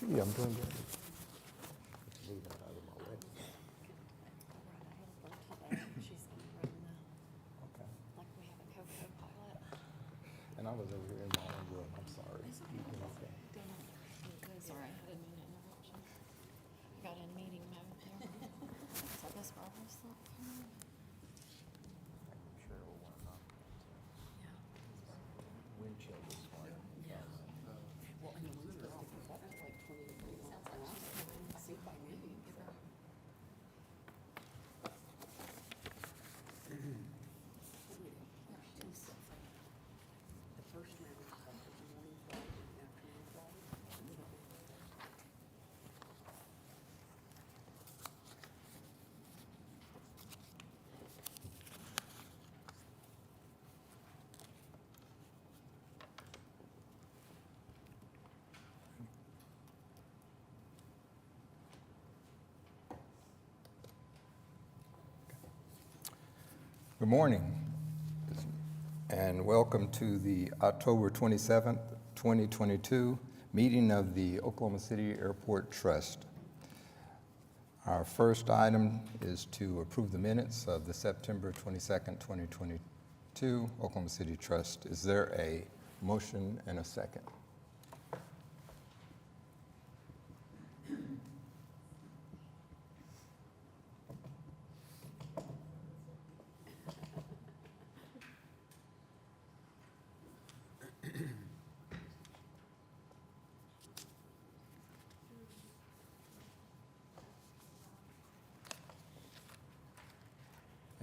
see you. I'm doing good. Leave that out of my way. She's gonna run the, Okay. like we have a co-pilot. And I was over here in my own room. I'm sorry. You doing okay? Sorry, I didn't mean to interrupt you. I got in meeting mode there. So I guess Barbara's not coming. I'm sure we'll want to knock Yeah. wind chill this morning. Yeah. Well, and the winds are off, it's up to like 20 degrees miles an hour. I think by noon. The first round is like the morning flight and the afternoon flight. Good morning, and welcome to the October 27th, 2022 meeting of the Oklahoma City Airport Trust. Our first item is to approve the minutes of the September 22nd, 2022 Oklahoma City Trust. Is there a motion and a second?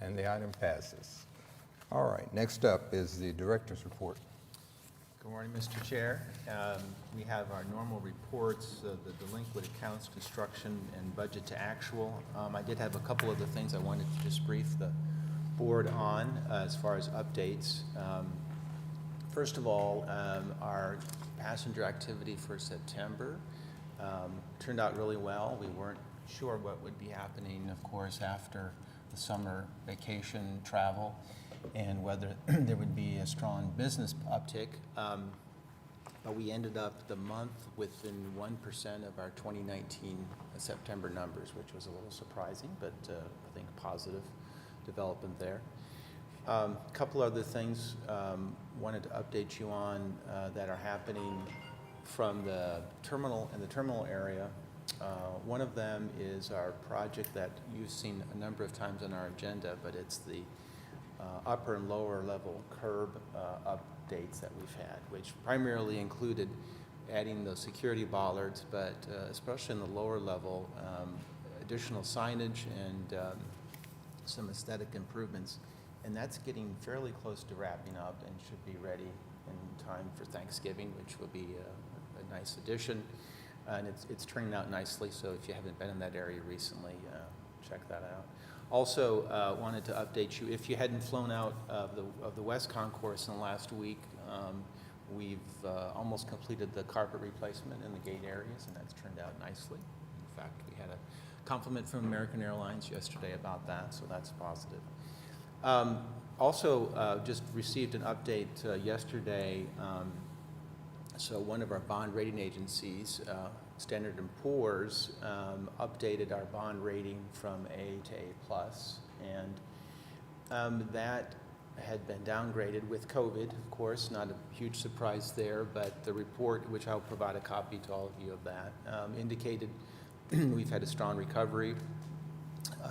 And the item passes. All right, next up is the director's report. Good morning, Mr. Chair. We have our normal reports, the delinquent accounts, construction, and budget to actual. I did have a couple of the things I wanted to just brief the board on as far as updates. First of all, our passenger activity for September turned out really well. We weren't sure what would be happening, of course, after the summer vacation travel and whether there would be a strong business uptick. But we ended up the month within 1% of our 2019 September numbers, which was a little surprising, but I think a positive development there. A couple other things wanted to update you on that are happening from the terminal area. One of them is our project that you've seen a number of times on our agenda, but it's the upper and lower level curb updates that we've had, which primarily included adding those security bollards, but especially in the lower level, additional signage and some aesthetic improvements. And that's getting fairly close to wrapping up and should be ready in time for Thanksgiving, which will be a nice addition. And it's turning out nicely, so if you haven't been in that area recently, check that out. Also, wanted to update you, if you hadn't flown out of the West Concourse in the last week, we've almost completed the carpet replacement in the gate areas, and that's turned out nicely. In fact, we had a compliment from American Airlines yesterday about that, so that's positive. Also, just received an update yesterday. So one of our bond rating agencies, Standard & Poor's, updated our bond rating from A to A+, and that had been downgraded with COVID, of course, not a huge surprise there, but the report, which I'll provide a copy to all of you of that, indicated we've had a strong recovery.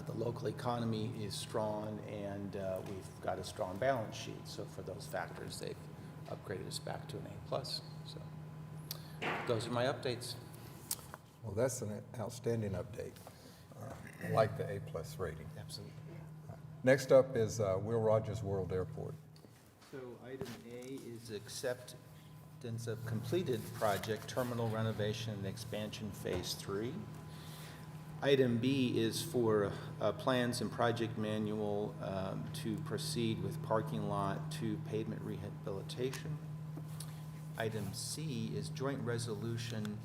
The local economy is strong, and we've got a strong balance sheet. So for those factors, they've upgraded us back to an A+. So those are my updates. Well, that's an outstanding update. I like the A+ rating. Absolutely. Next up is Will Rogers World Airport. So item A is acceptance of completed project, terminal renovation and expansion phase 3. Item B is for plans and project manual to proceed with parking lot to pavement rehabilitation. Item C is joint resolution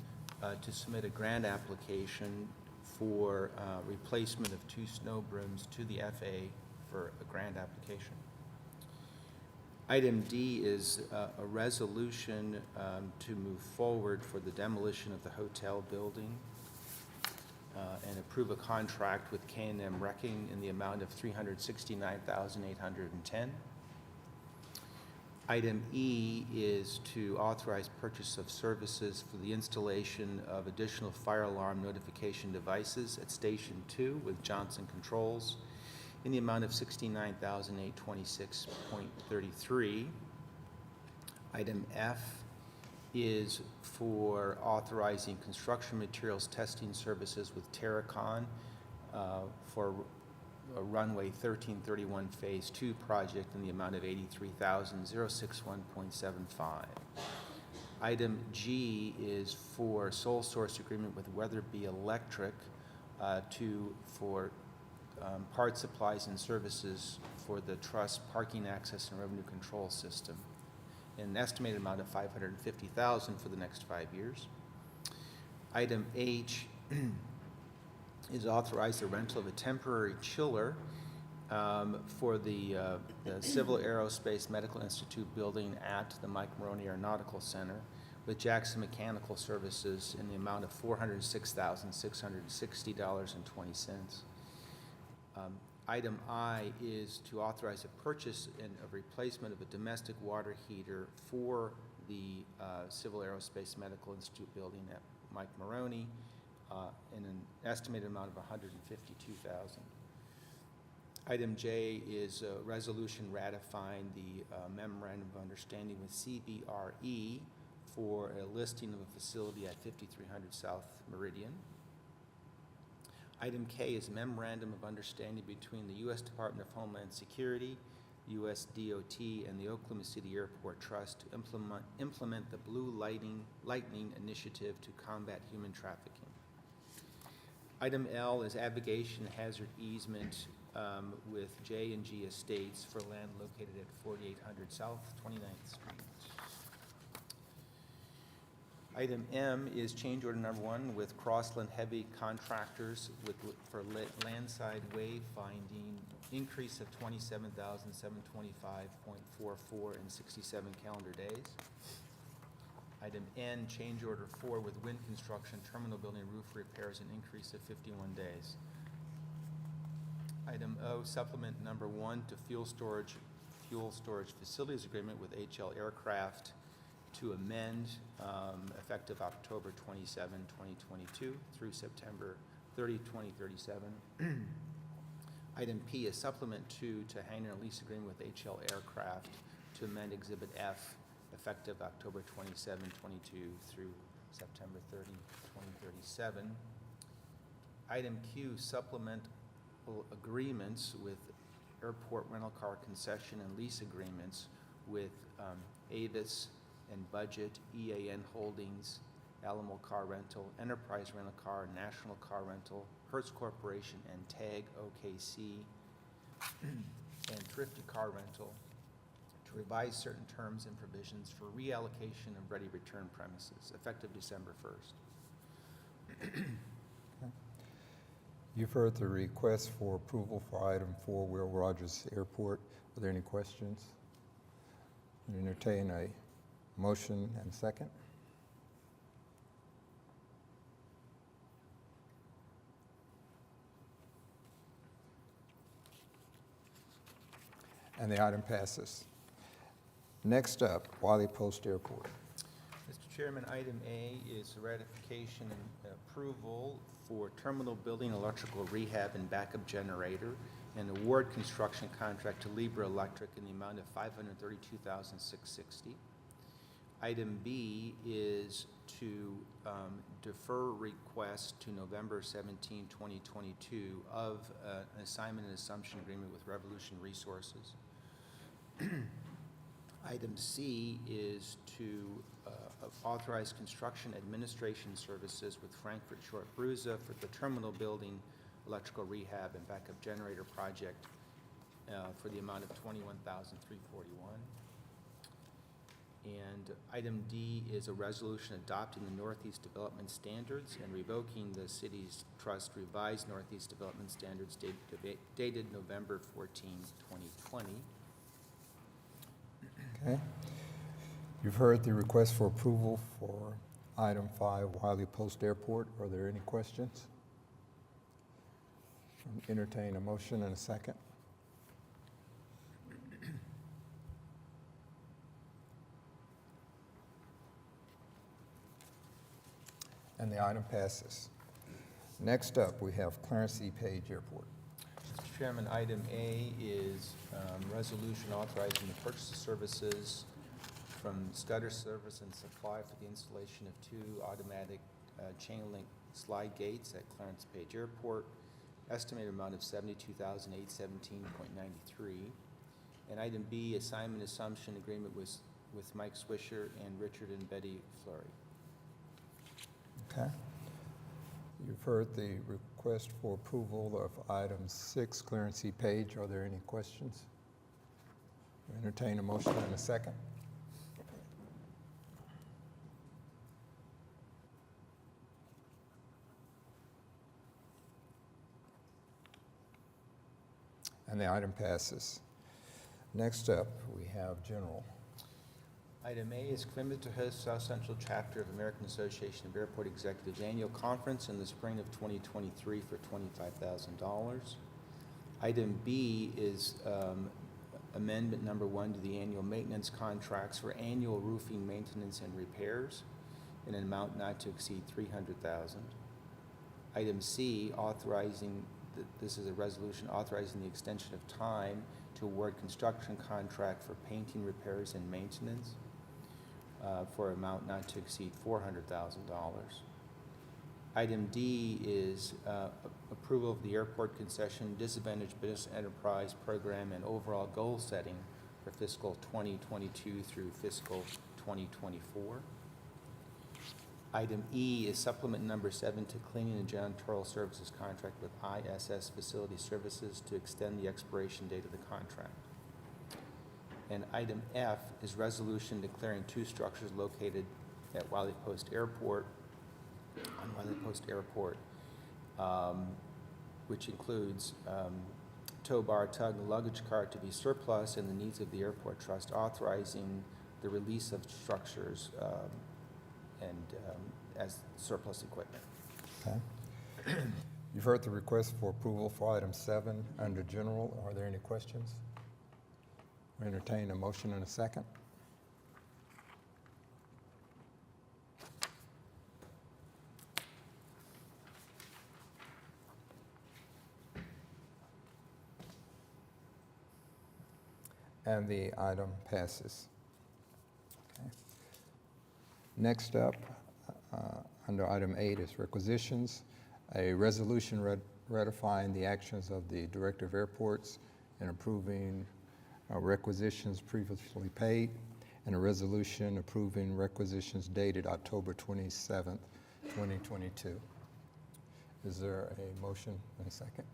to submit a grant application for replacement of 2 snow brooms to the FAA for a grant application. Item D is a resolution to move forward for the demolition of the hotel building and approve a contract with K&M Wrecking in the amount of $369,810. Item E is to authorize purchase of services for the installation of additional fire alarm notification devices at Station 2 with Johnson Controls in the amount of $69,826.33. Item F is for authorizing construction materials testing services with Terracon for a runway 1331 Phase 2 project in the amount of $83,061.75. Item G is for sole source agreement with Weatherby Electric for parts, supplies, and services for the Trust Parking Access and Revenue Control System, an estimated amount of $550,000 for the next 5 years. Item H is authorize the rental of a temporary chiller for the Civil Aerospace Medical Institute building at the Mike Maroney Aeronautical Center with Jackson Mechanical Services in the amount of $406,660.20. Item I is to authorize a purchase and a replacement of a domestic water heater for the Civil Aerospace Medical Institute building at Mike Maroney in an estimated amount of $152,000. Item J is a resolution ratifying the memorandum of understanding with CBRE for a listing of a facility at 5300 South Meridian. Item K is a memorandum of understanding between the U.S. Department of Homeland Security, U.S. DOT, and the Oklahoma City Airport Trust to implement the Blue Lightning Initiative to combat human trafficking. Item L is abrogation hazard easement with J&G Estates for land located at 4800 South 29th Street. Item M is change order number 1 with Crossland Heavy Contractors for landside wayfinding, increase of $27,725.44 in 67 calendar days. Item N, change order 4 with Wind Construction Terminal Building Roof Repairs, an increase of 51 days. Item O, supplement number 1 to fuel storage facilities agreement with HL Aircraft to amend effective October 27, 2022 through September 30, 2037. Item P is supplement 2 to hangar lease agreement with HL Aircraft to amend Exhibit F effective October 27, 22 through September 30, 2037. Item Q, supplemental agreements with airport rental car concession and lease agreements with Avis and Budget, EAN Holdings, Alamo Car Rental, Enterprise Rental Car, National Car Rental, Hertz Corporation, and TAG OKC, and Thrifty Car Rental to revise certain terms and provisions for reallocation of ready return premises, effective December 1st. You've heard the request for approval for item 4, Will Rogers Airport. Are there any questions? I entertain a motion and a second. And the item passes. Next up, Wiley Post Airport. Mr. Chairman, item A is ratification and approval for terminal building electrical rehab and backup generator and award construction contract to Libra Electric in the amount of $532,660. Item B is to defer request to November 17, 2022 of an assignment and assumption agreement with Revolution Resources. Item C is to authorize construction administration services with Frankfurt Short Bruza for the terminal building electrical rehab and backup generator project for the amount of $21,341. And item D is a resolution adopting the Northeast Development Standards and revoking the city's trust revised Northeast Development Standards dated November 14, 2020. Okay. You've heard the request for approval for item 5, Wiley Post Airport. Are there any questions? Entertain a motion and a second. And the item passes. Next up, we have Clarence E. Page Airport. Mr. Chairman, item A is resolution authorizing the purchase of services from Scudder Service and Supply for the installation of 2 automatic chain link slide gates at Clarence Page Airport, estimated amount of $72,817.93. And item B, assignment assumption agreement with Mike Swisher and Richard and Betty Fleury. Okay. You've heard the request for approval of item 6, Clarence E. Page. Are there any questions? Entertain a motion and a second. And the item passes. Next up, we have General. Item A is commitment to host South Central Chapter of American Association of Airport Executives Annual Conference in the spring of 2023 for $25,000. Item B is amendment number 1 to the annual maintenance contracts for annual roofing maintenance and repairs in an amount not to exceed $300,000. Item C, this is a resolution authorizing the extension of time to award construction contract for painting, repairs, and maintenance for an amount not to exceed $400,000. Item D is approval of the airport concession disadvantaged business enterprise program and overall goal setting for fiscal 2022 through fiscal 2024. Item E is supplement number 7 to cleaning and janitorial services contract with ISS Facility Services to extend the expiration date of the contract. And item F is resolution declaring 2 structures located at Wiley Post Airport, which includes tow bar, tug, and luggage cart to be surplus and the needs of the airport trust, authorizing the release of structures as surplus equipment. Okay. You've heard the request for approval for item 7 under General. Are there any questions? We entertain a motion and a second. And the item passes. Okay. Next up, under item 8 is requisitions, a resolution ratifying the actions of the Director of Airports and approving requisitions previously paid, and a resolution approving requisitions dated October 27th, 2022. Is there a motion and a second?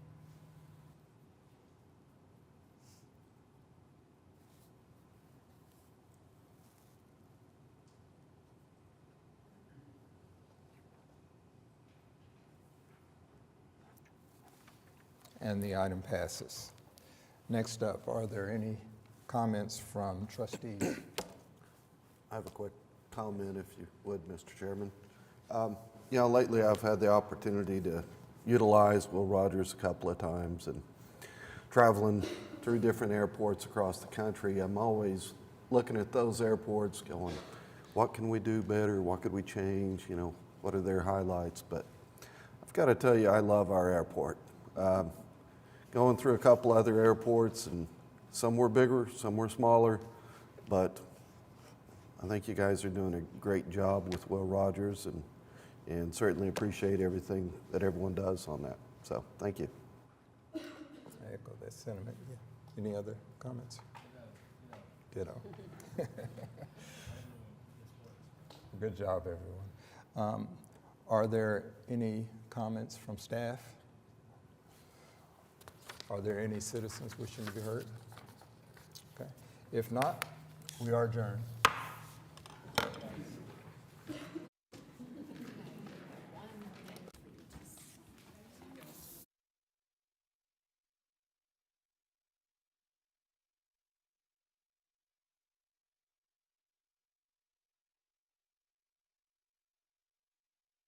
And the item passes. Next up, are there any comments from trustees? I have a quick comment, if you would, Mr. Chairman. Lately I've had the opportunity to utilize Will Rogers a couple of times, and traveling through different airports across the country, I'm always looking at those airports going, what can we do better? What could we change? What are their highlights? But I've got to tell you, I love our airport. Going through a couple other airports, and some were bigger, some were smaller, but I think you guys are doing a great job with Will Rogers, and certainly appreciate everything that everyone does on that. So, thank you. I echo that sentiment. Yeah. Any other comments? Ditto. Good job, everyone. Are there any comments from staff? Are there any citizens wishing to be heard? Okay. If not, we are adjourned.